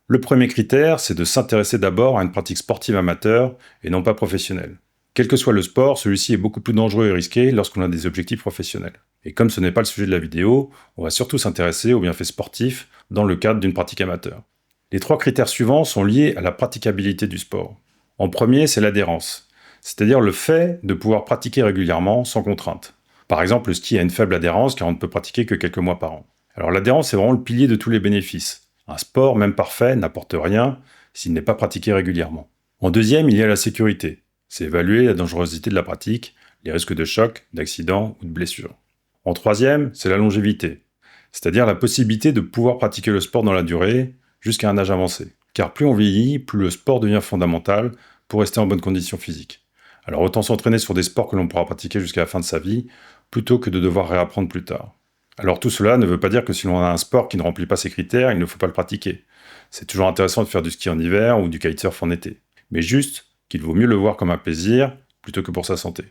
Le premier critère, c'est de s'intéresser d'abord à une pratique sportive amateur et non pas professionnelle. Quel que soit le sport, celui-ci est beaucoup plus dangereux et risqué lorsqu'on a des objectifs professionnels. Et comme ce n'est pas le sujet de la vidéo, on va surtout s'intéresser aux bienfaits sportifs dans le cadre d'une pratique amateur. Les 3 critères suivants sont liés à la praticabilité du sport. En premier, c'est l'adhérence, c'est-à-dire le fait de pouvoir pratiquer régulièrement sans contrainte. Par exemple, le ski a une faible adhérence car on ne peut pratiquer que quelques mois par an. Alors l'adhérence, c'est vraiment le pilier de tous les bénéfices. Un sport, même parfait, n'apporte rien s'il n'est pas pratiqué régulièrement. En deuxième, il y a la sécurité. C'est évaluer la dangerosité de la pratique, les risques de choc, d'accident ou de blessure. En troisième, c'est la longévité, c'est-à-dire la possibilité de pouvoir pratiquer le sport dans la durée jusqu'à un âge avancé. Car plus on vieillit, plus le sport devient fondamental pour rester en bonne condition physique. Alors autant s'entraîner sur des sports que l'on pourra pratiquer jusqu'à la fin de sa vie, plutôt que de devoir réapprendre plus tard. Alors tout cela ne veut pas dire que si l'on a un sport qui ne remplit pas ces critères, il ne faut pas le pratiquer. C'est toujours intéressant de faire du ski en hiver ou du kitesurf en été. Mais juste qu'il vaut mieux le voir comme un plaisir plutôt que pour sa santé.